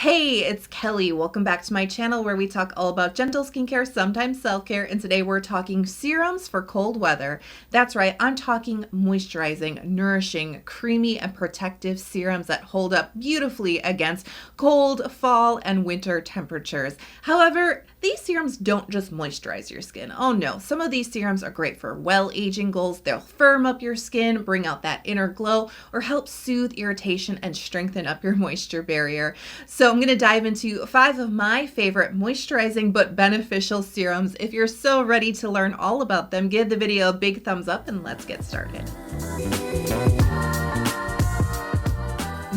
Hey, it's Kelly. Welcome back to my channel where we talk all about gentle skincare, sometimes self-care, and today we're talking serums for cold weather. That's right, I'm talking moisturizing, nourishing, creamy, and protective serums that hold up beautifully against cold, fall, and winter temperatures. However, these serums don't just moisturize your skin. Oh no, some of these serums are great for well-aging goals. They'll firm up your skin, bring out that inner glow, or help soothe irritation and strengthen up your moisture barrier. So I'm going to dive into 5 of my favorite moisturizing but beneficial serums. If you're so ready to learn all about them, give the video a big thumbs up and let's get started.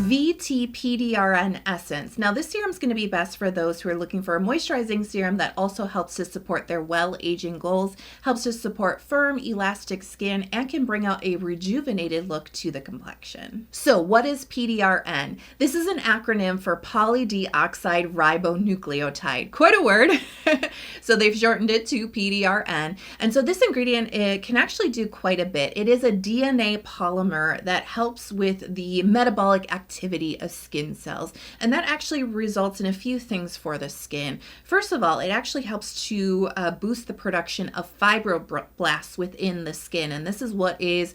VT PDRN Essence. Now this serum is going to be best for those who are looking for a moisturizing serum that also helps to support their well-aging goals, helps to support firm, elastic skin, and can bring out a rejuvenated look to the complexion. So what is PDRN? This is an acronym for polydeoxide ribonucleotide. Quite a word. So they've shortened it to PDRN. And so this ingredient, it can actually do quite a bit. It is a DNA polymer that helps with the metabolic activity of skin cells, and that actually results in a few things for the skin. First of all, it actually helps to boost the production of fibroblasts within the skin, and this is what is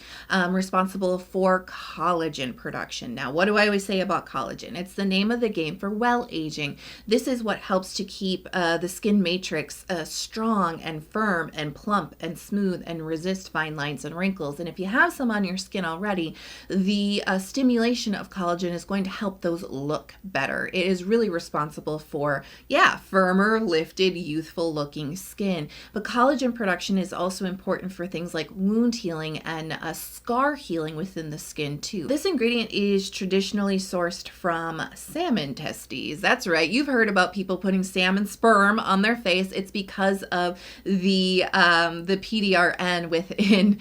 responsible for collagen production. Now, what do I always say about collagen? It's the name of the game for well aging. This is what helps to keep the skin matrix strong and firm and plump and smooth and resist fine lines and wrinkles. And if you have some on your skin already, the stimulation of collagen is going to help those look better. It is really responsible for, firmer, lifted, youthful looking skin. But collagen production is also important for things like wound healing and scar healing within the skin too. This ingredient is traditionally sourced from salmon testes. That's right, you've heard about people putting salmon sperm on their face. It's because of the PDRN within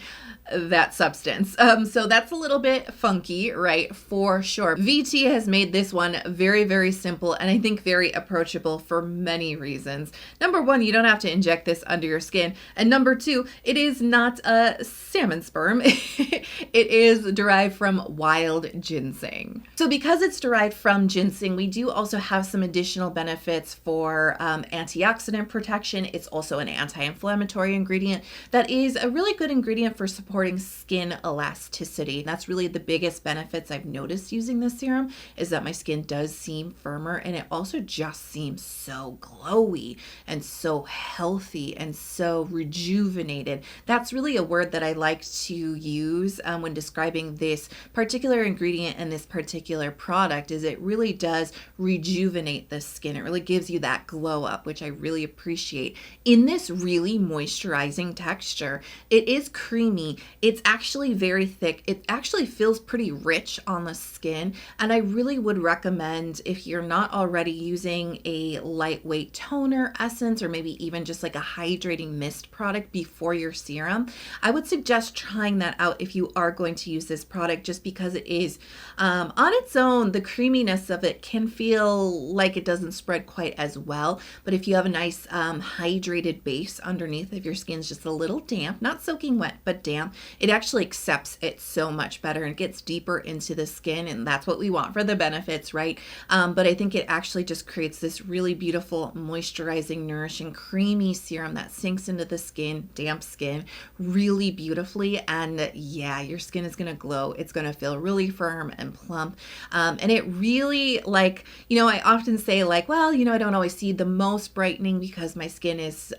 that substance. So that's a little bit funky, right? For sure. VT has made this one very, very simple and I think very approachable for many reasons. Number one, you don't have to inject this under your skin. And number two, it is not a salmon sperm. It is derived from wild ginseng. So because it's derived from ginseng, we do also have some additional benefits for antioxidant protection. It's also an anti-inflammatory ingredient that is a really good ingredient for supporting skin elasticity. That's really the biggest benefits I've noticed using this serum, is that my skin does seem firmer and it also just seems so glowy and so healthy and so rejuvenated. That's really a word that I like to use when describing this particular ingredient and this particular product, is it really does rejuvenate the skin. It really gives you that glow up, which I really appreciate. In this really moisturizing texture, it is creamy. It's actually very thick. It actually feels pretty rich on the skin. And I really would recommend, if you're not already using a lightweight toner essence or maybe even just like a hydrating mist product before your serum, I would suggest trying that out if you are going to use this product, just because it is on its own, the creaminess of it can feel like it doesn't spread quite as well. But if you have a nice hydrated base underneath, if your skin's just a little damp, not soaking wet, but damp, it actually accepts it so much better and gets deeper into the skin, and that's what we want for the benefits, right? But I think it actually just creates this really beautiful, moisturizing, nourishing, creamy serum that sinks into the skin, damp skin, really beautifully. And yeah, your skin is going to glow. It's going to feel really firm and plump. And it really, like, I often say like, well, I don't always see the most brightening because my skin is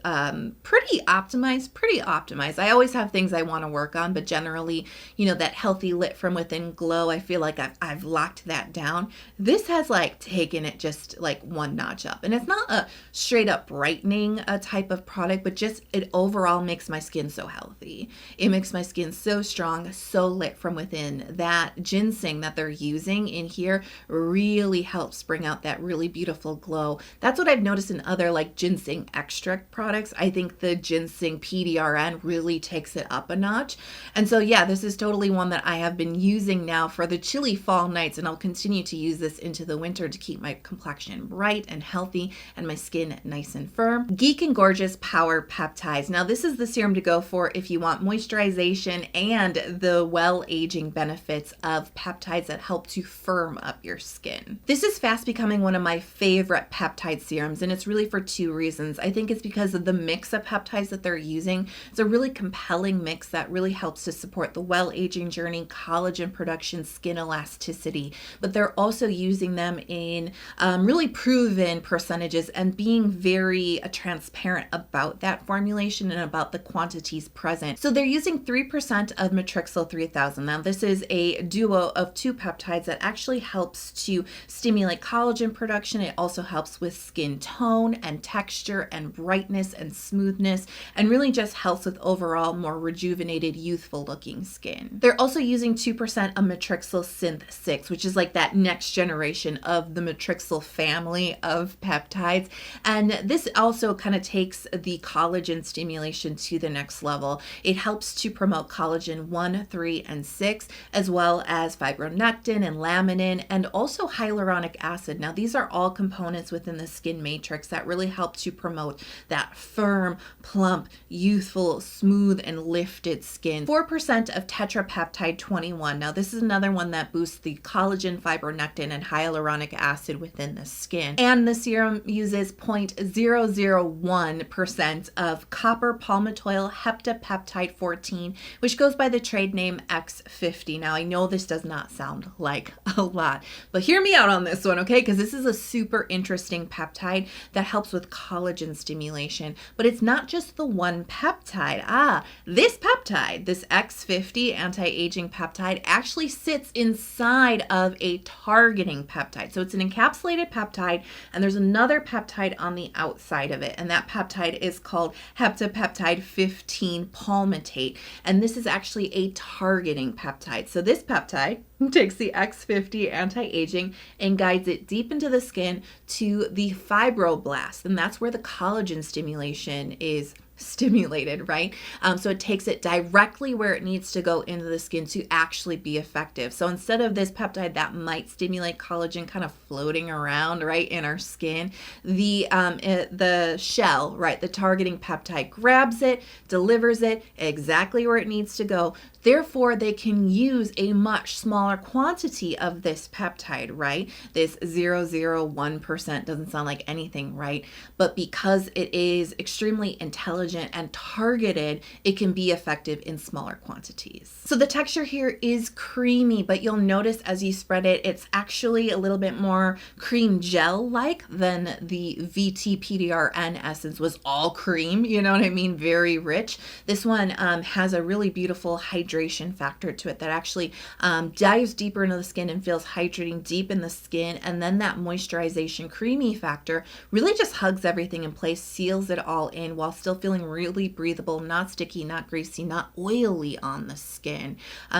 pretty optimized. I always have things I want to work on, but generally, that healthy lit from within glow, I feel like I've locked that down. This has like taken it just like one notch up, and it's not a straight up brightening type of product, but just it overall makes my skin so healthy. It makes my skin so strong, so lit from within. That ginseng that they're using in here really helps bring out that really beautiful glow. That's what I've noticed in other like ginseng extract products. I think the ginseng PDRN really takes it up a notch. much. And so yeah, this is totally one that I have been using now for the chilly fall nights, and I'll continue to use this into the winter to keep my complexion bright and healthy and my skin nice and firm. Geek and Gorgeous Power Peptides. Now this is the serum to go for if you want moisturization and the well-aging benefits of peptides that help to firm up your skin. This is fast becoming one of my favorite peptide serums, and it's really for two reasons. I think it's because of the mix of peptides that they're using. It's a really compelling mix that really helps to support the well-aging journey, collagen production, skin elasticity, but they're also using them in really proven percentages and being very transparent about that formulation and about the quantities present. So they're using 3% of Matrixyl 3000. Now this is a duo of two peptides that actually helps to stimulate collagen production. It also helps with skin tone and texture and brightness and smoothness, and really just helps with overall more rejuvenated, youthful looking skin. They're also using 2% of Matrixyl Synth 6, which is like that next generation of the Matrixyl family of peptides. And this also kind of takes the collagen stimulation to the next level. It helps to promote collagen 1, 3, and 6, as well as fibronectin and laminin, and also hyaluronic acid. Now these are all components within the skin matrix that really help to promote that firm, plump, youthful, smooth, and lifted skin. 4% of tetrapeptide 21. Now this is another one that boosts the collagen, fibronectin, and hyaluronic acid within the skin. And the serum uses 0.001% of copper palmitoyl heptapeptide 14, which goes by the trade name X50. Now I know this does not sound like a lot, but hear me out on this one, okay? Because this is a super interesting peptide that helps with collagen stimulation, but it's not just the one peptide. This peptide, this X50 anti-aging peptide, actually sits inside of a targeting peptide. So it's an encapsulated peptide, and there's another peptide on the outside of it, and that peptide is called heptapeptide 15 palmitate, and this is actually a targeting peptide. So this peptide takes the X50 anti-aging and guides it deep into the skin to the fibroblast, and that's where the collagen stimulation is stimulated, right? So it takes it directly where it needs to go into the skin to actually be effective. So instead of this peptide that might stimulate collagen kind of floating around right in our skin, the shell, right, the targeting peptide grabs it, delivers it exactly where it needs to go. Therefore, they can use a much smaller quantity of this peptide, right? This 0.001% doesn't sound like anything, right? But because it is extremely intelligent and targeted, it can be effective in smaller quantities. So the texture here is creamy, but you'll notice as you spread it, it's actually a little bit more cream gel-like than the VT PDRN Essence was all cream, you know what I mean? Very rich. This one has a really beautiful hydration factor to it that actually dives deeper into the skin and feels hydrating deep in the skin, and then that moisturization creamy factor really just hugs everything in place, seals it all in while still feeling really breathable, not sticky, not greasy, not oily on the skin.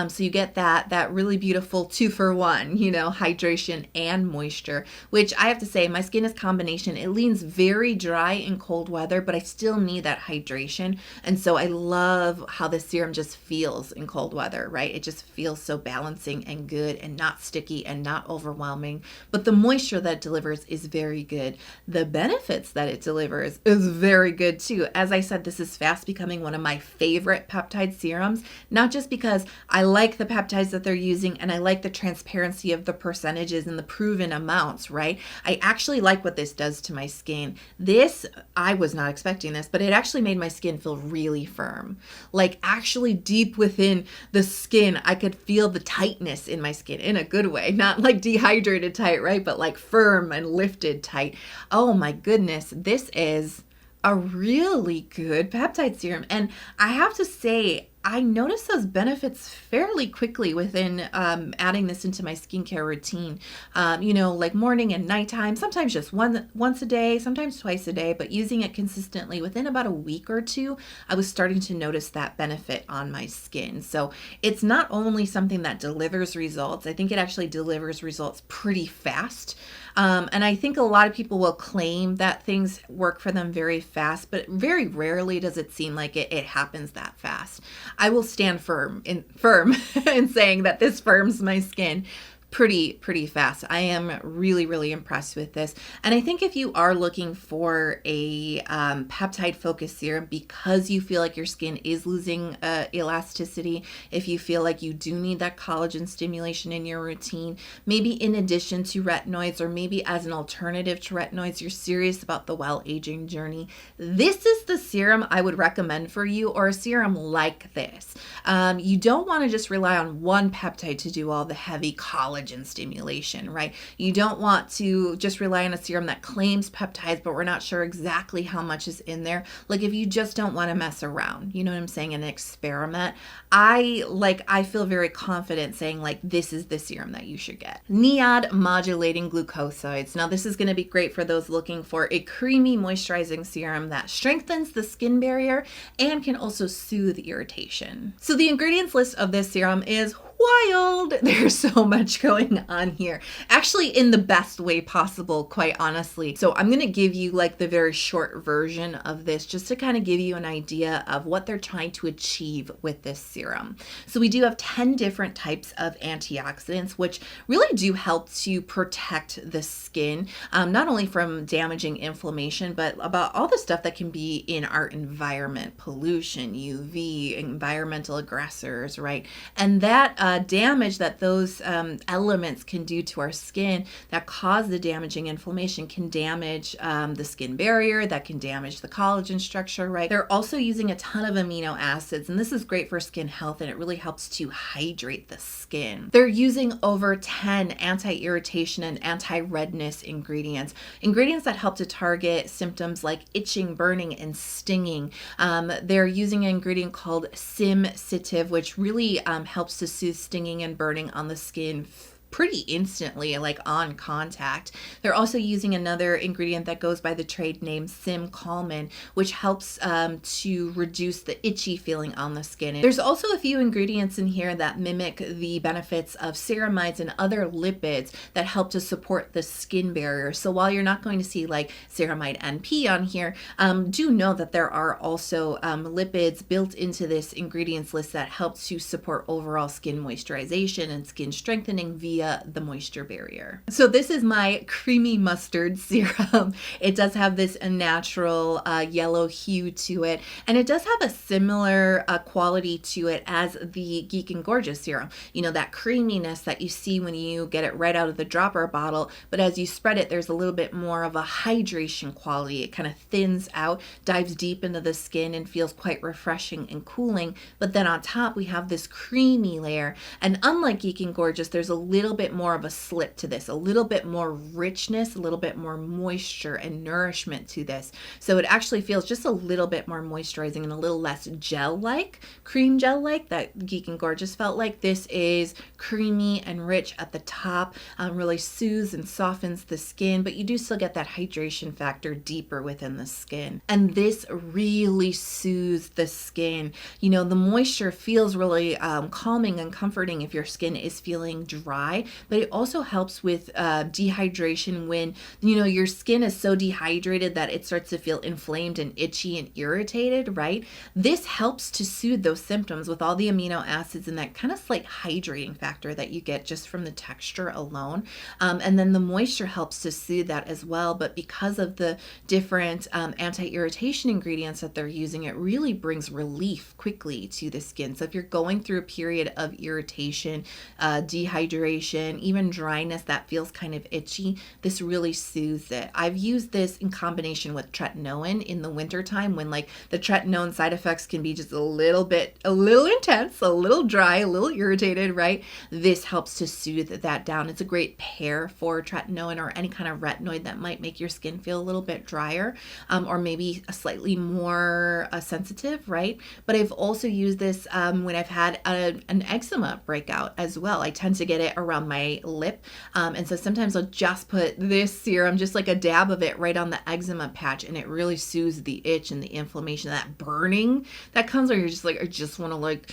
So you get that really beautiful 2-for-1, you know, hydration and moisture, which I have to say my skin is combination. It leans very dry in cold weather, but I still need that hydration, and so I love how this serum just feels in cold weather, right? It just feels so balancing and good and not sticky and not overwhelming, but the moisture that it delivers is very good. The benefits that it delivers is very good too. As I said, this is fast becoming one of my favorite peptide serums, not just because I like the peptides that they're using and I like the transparency of the percentages and the proven amounts, right? I actually like what this does to my skin. This, I was not expecting this, but it actually made my skin feel really firm. Like actually deep within the skin, I could feel the tightness in my skin in a good way, not like dehydrated tight, right? But like firm and lifted tight. Oh my goodness, this is a really good peptide serum. And I have to say, I noticed those benefits fairly quickly within adding this into my skincare routine. You know, like morning and nighttime, sometimes just once a day, sometimes twice a day, but using it consistently within about a week or two, I was starting to notice that benefit on my skin. So it's not only something that delivers results, I think it actually delivers results pretty fast. And I think a lot of people will claim that things work for them very fast, but very rarely does it seem like it happens that fast. I will stand firm in saying that this firms my skin pretty fast. I am really impressed with this. And I think if you are looking for a peptide focused serum because you feel like your skin is losing elasticity, if you feel like you do need that collagen stimulation in your routine, maybe in addition to retinoids or maybe as an alternative to retinoids, you're serious about the well aging journey, this is the serum I would recommend for you, or a serum like this. You don't want to just rely on one peptide to do all the heavy collagen stimulation, right? You don't want to just rely on a serum that claims peptides, but we're not sure exactly how much is in there. Like if you just don't want to mess around, you know what I'm saying, and experiment. I feel very confident saying like this is the serum that you should get. Niod Modulating Glucosides. Now this is going to be great for those looking for a creamy moisturizing serum that strengthens the skin barrier and can also soothe irritation. So the ingredients list of this serum is wild. There's so much going on here, actually in the best way possible, quite honestly. So I'm going to give you like the very short version of this just to kind of give you an idea of what they're trying to achieve with this serum. So we do have 10 different types of antioxidants, which really do help to protect the skin, not only from damaging inflammation, but about all the stuff that can be in our environment, pollution, UV, environmental aggressors, right? And that damage that those elements can do to our skin that cause the damaging inflammation can damage the skin barrier, that can damage the collagen structure, right? They're also using a ton of amino acids, and this is great for skin health, and it really helps to hydrate the skin. They're using over 10 anti-irritation and anti-redness ingredients that help to target symptoms like itching, burning, and stinging. They're using an ingredient called Simcitive, which really helps to soothe stinging and burning on the skin pretty instantly, like on contact. They're also using another ingredient that goes by the trade name Calmin, which helps to reduce the itchy feeling on the skin. And there's also a few ingredients in here that mimic the benefits of ceramides and other lipids that help to support the skin barrier. So while you're not going to see like ceramide NP on here, do know that there are also lipids built into this ingredients list that help to support overall skin moisturization and skin strengthening via the moisture barrier. So this is my creamy mustard serum. It does have this natural yellow hue to it, and it does have a similar quality to it as the Geek and Gorgeous serum. You know, that creaminess that you see when you get it right out of the dropper bottle, but as you spread it, there's a little bit more of a hydration quality. It kind of thins out, dives deep into the skin, and feels quite refreshing and cooling. But then on top, we have this creamy layer, and unlike Geek and Gorgeous, there's a little bit more of a slip to this, a little bit more richness, a little bit more moisture and nourishment to this. So it actually feels just a little bit more moisturizing and a little less gel-like, cream gel-like that Geek and Gorgeous felt like. This is creamy and rich at the top, really soothes and softens the skin, but you do still get that hydration factor deeper within the skin. And this really soothes the skin. You know, the moisture feels really calming and comforting if your skin is feeling dry, but it also helps with dehydration when, you know, your skin is so dehydrated that it starts to feel inflamed and itchy and irritated, right? This helps to soothe those symptoms with all the amino acids and that kind of slight hydrating factor that you get just from the texture alone. And then the moisture helps to soothe that as well, but because of the different anti-irritation ingredients that they're using, it really brings relief quickly to the skin. So if you're going through a period of irritation, dehydration, even dryness that feels kind of itchy, this really soothes it. I've used this in combination with tretinoin in the wintertime when like the tretinoin side effects can be just a little intense, a little dry, a little irritated, right? This helps to soothe that down. It's a great pair for tretinoin or any kind of retinoid that might make your skin feel a little bit drier, or maybe a slightly more sensitive, right? But I've also used this when I've had an eczema breakout as well. I tend to get it around my lip, and so sometimes I'll just put this serum, just like a dab of it, right on the eczema patch, and it really soothes the itch and the inflammation, that burning that comes where you're just like, I just want to like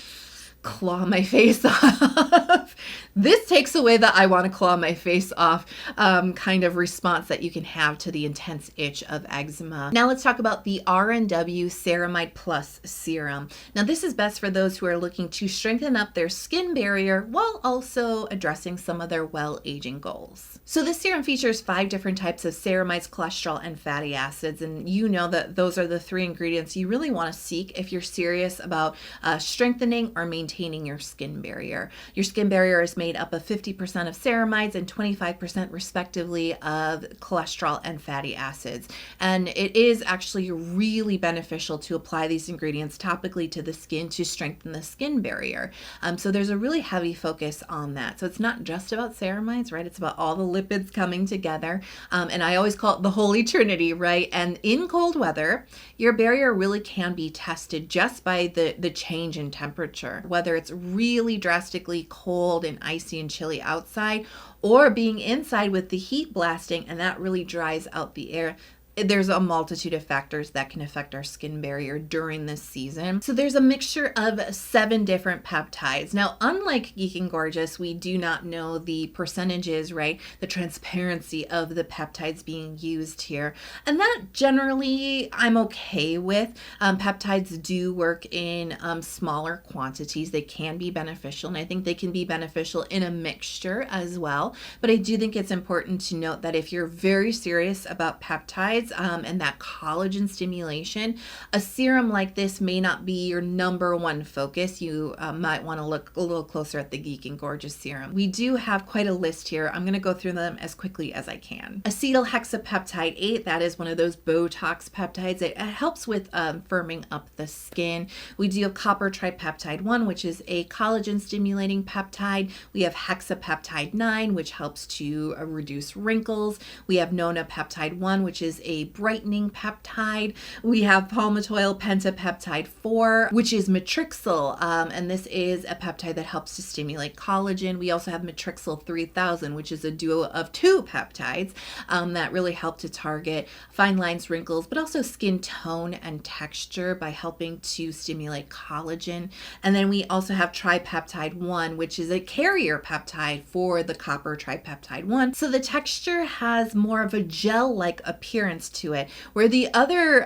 claw my face off. This takes away the I want to claw my face off kind of response that you can have to the intense itch of eczema. Now let's talk about the RNW Cermide Plus serum. Now this is best for those who are looking to strengthen up their skin barrier while also addressing some of their well-aging goals. So this serum features 5 different types of ceramides, cholesterol, and fatty acids, and you know that those are the 3 ingredients you really want to seek if you're serious about strengthening or maintaining your skin barrier. Your skin barrier is made up of 50% of ceramides and 25% respectively of cholesterol and fatty acids. And it is actually really beneficial to apply these ingredients topically to the skin to strengthen the skin barrier. So there's a really heavy focus on that. So it's not just about ceramides, right? It's about all the lipids coming together. And I always call it the holy trinity, right? And in cold weather, your barrier really can be tested just by the change in temperature, whether it's really drastically cold and icy and chilly outside, or being inside with the heat blasting and that really dries out the air. There's a multitude of factors that can affect our skin barrier during this season. So there's a mixture of 7 different peptides. Now, unlike Geek and Gorgeous, we do not know the percentages, right? The transparency of the peptides being used here. And that generally I'm okay with. Peptides do work in smaller quantities. They can be beneficial, and I think they can be beneficial in a mixture as well. But I do think it's important to note that if you're very serious about peptides, and that collagen stimulation, a serum like this may not be your number one focus. You might want to look a little closer at the Geek and Gorgeous serum. We do have quite a list here. I'm going to go through them as quickly as I can. Acetylhexapeptide 8, that is one of those Botox peptides. It helps with firming up the skin. We do have copper tripeptide 1, which is a collagen stimulating peptide. We have hexapeptide 9, which helps to reduce wrinkles. We have nonapeptide 1, which is a brightening peptide. We have palmitoyl pentapeptide 4, which is matrixyl, and this is a peptide that helps to stimulate collagen. We also have matrixyl 3000, which is a duo of 2 peptides that really help to target fine lines, wrinkles, but also skin tone and texture by helping to stimulate collagen. And then we also have tripeptide 1, which is a carrier peptide for the copper tripeptide 1. So the texture has more of a gel-like appearance to it, where the other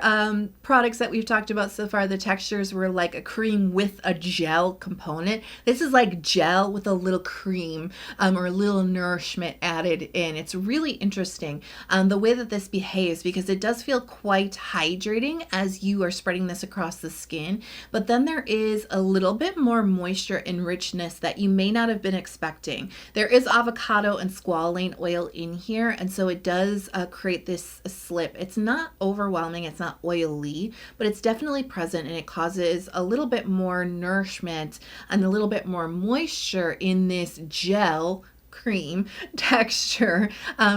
products that we've talked about so far, the textures were like a cream with a gel component. This is like gel with a little cream or a little nourishment added in. It's really interesting the way that this behaves, because it does feel quite hydrating as you are spreading this across the skin, but then there is a little bit more moisture and richness that you may not have been expecting. There is avocado and squalane oil in here, and so it does create this slip. It's not overwhelming, it's not oily, but it's definitely present, and it causes a little bit more nourishment and a little bit more moisture in this gel cream texture.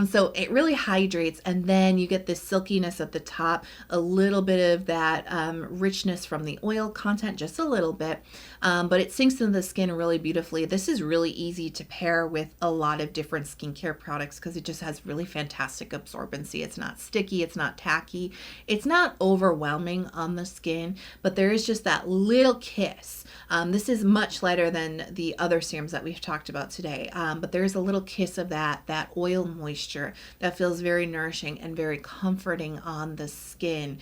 So it really hydrates, and then you get this silkiness at the top, a little bit of that richness from the oil content, just a little bit, but it sinks into the skin really beautifully. This is really easy to pair with a lot of different skincare products because it just has really fantastic absorbency. It's not sticky, it's not tacky, it's not overwhelming on the skin, but there is just that little kiss. This is much lighter than the other serums that we've talked about today, but there's a little kiss of that oil moisture that feels very nourishing and very comforting on the skin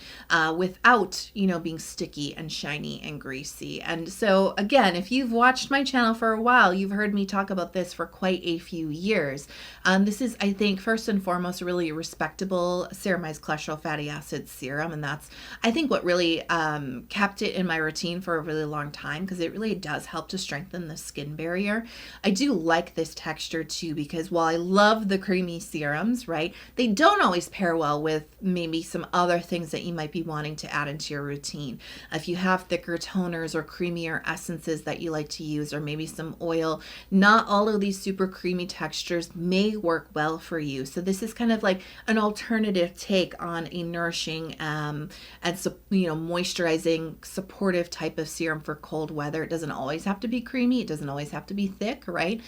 without, being sticky and shiny and greasy. And so again, if you've watched my channel for a while, you've heard me talk about this for quite a few years. This is, I think, first and foremost, really a respectable ceramized cholesterol fatty acid serum, and that's, I think, what really kept it in my routine for a really long time, because it really does help to strengthen the skin barrier. I do like this texture too, because while I love the creamy serums, right, they don't always pair well with maybe some other things that you might be wanting to add into your routine. If you have thicker toners or creamier essences that you like to use, or maybe some oil, not all of these super creamy textures may work well for you. So this is kind of like an alternative take on a nourishing and moisturizing, supportive type of serum for cold weather. It doesn't always have to be creamy. It doesn't always have to be thick, right?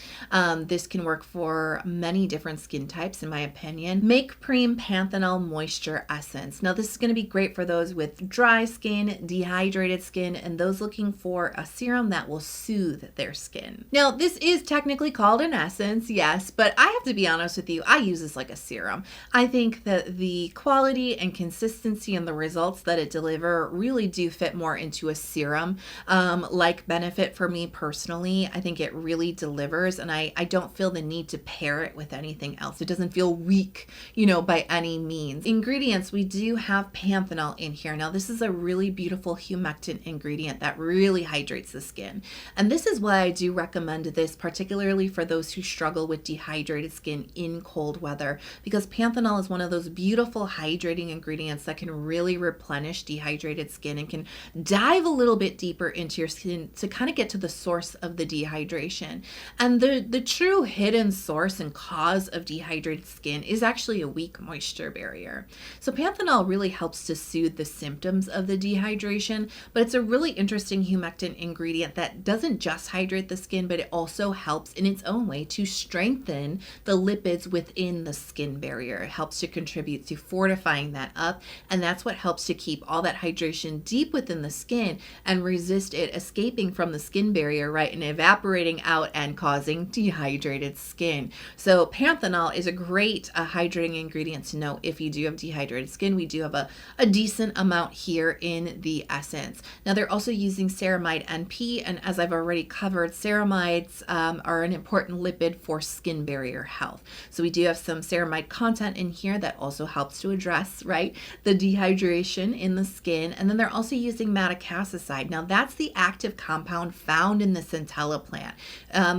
This can can work for many different skin types, in my opinion. Make Prem Panthenol Moisture Essence. Now, this is going to be great for those with dry skin, dehydrated skin, and those looking for a serum that will soothe their skin. Now, this is technically called an essence, yes, but I have to be honest with you, I use this like a serum. I think that the quality and consistency and the results that it delivers really do fit more into a serum like benefit for me personally. I think it really delivers, and I don't feel the need to pair it with anything else. It doesn't feel weak, you know, by any means. Ingredients, we do have panthenol in here. Now, this is a really beautiful humectant ingredient that really hydrates the skin. And this is why I do recommend this, particularly for those who struggle with dehydrated skin in cold weather, because panthenol is one of those beautiful hydrating ingredients that can really replenish dehydrated skin and can dive a little bit deeper into your skin to kind of get to the source of the dehydration. And the true hidden source and cause of dehydrated skin is actually a weak moisture barrier. So panthenol really helps to soothe the symptoms of the dehydration, but it's a really interesting humectant ingredient that doesn't just hydrate the skin, but it also helps in its own way to strengthen the lipids within the skin barrier. It helps to contribute to fortifying that up, and that's what helps to keep all that hydration deep within the skin and resist it escaping from the skin barrier, right, and evaporating out and causing dehydrated skin. So panthenol is a great hydrating ingredient to know if you do have dehydrated skin. We do have a decent amount here in the essence. Now, they're also using ceramide NP, and as I've already covered, ceramides are an important lipid for skin barrier health. So we do have some ceramide content in here that also helps to address, right, the dehydration in the skin. And then they're also using madecassoside. Now, that's the active compound found in the centella plant.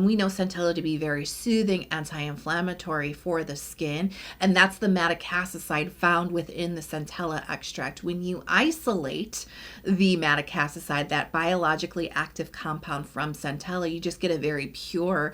We know centella to be very soothing, anti-inflammatory for the skin, and that's the madecassoside found within the centella extract. When you isolate the madecassoside, that biologically active compound from centella, you just get a very pure,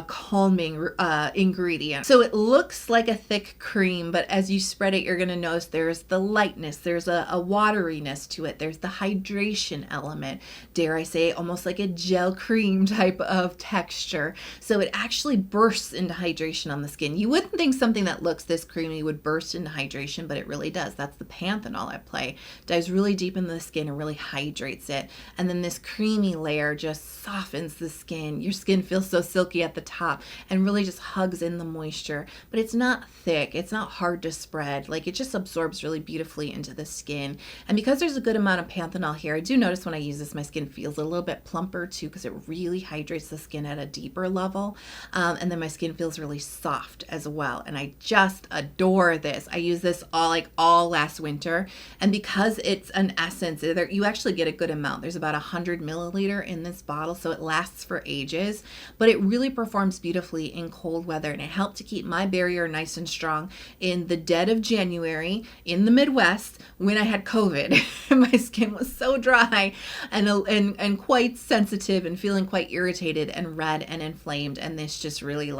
calming ingredient. So it looks like a thick cream, but as you spread it, you're going to notice there's the lightness, there's a wateriness to it, there's the hydration element, dare I say, almost like a gel cream type of texture. So it actually bursts into hydration on the skin. You wouldn't think something that looks this creamy would burst into hydration, but it really does. That's the panthenol at play. Dives really deep into the skin and really hydrates it. And then this creamy layer just softens the skin. Your skin feels so silky at the top and really just hugs in the moisture, but it's not thick. It's not hard to spread. Like, it just absorbs really beautifully into the skin. And because there's a good amount of panthenol here, I do notice when I use this, my skin feels a little bit plumper too, because it really hydrates the skin at a deeper level. And then my skin feels really soft as well. And I just adore this. I use this all last winter. And because it's an essence, you actually get a good amount. There's about 100 milliliter in this bottle, so it lasts for ages, but it really performs beautifully in cold weather. And it helped to keep my barrier nice and strong in the dead of January in the Midwest when I had COVID. My skin was so dry and quite sensitive and feeling quite irritated and red and inflamed. And this just really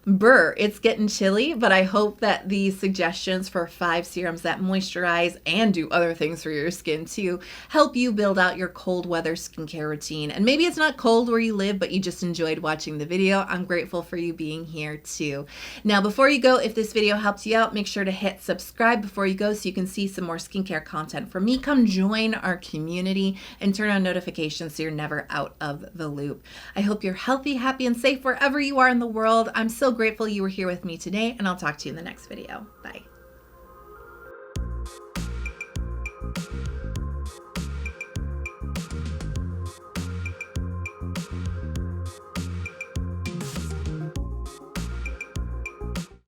Brrr, it's getting chilly, but I hope that these suggestions for 5 serums that moisturize and do other things for your skin too help you build out your cold weather skincare routine. And maybe it's not cold where you live, but you just enjoyed watching the video. I'm grateful for you being here too. Now, before you go, if this video helps you out, make sure to hit subscribe before you go so you can see some more skincare content from me. Come join our community and turn on notifications so you're never out of the loop. I hope you're healthy, happy, and safe wherever you are in the world. I'm so grateful you were here with me today, and I'll talk to you in the next video. Bye.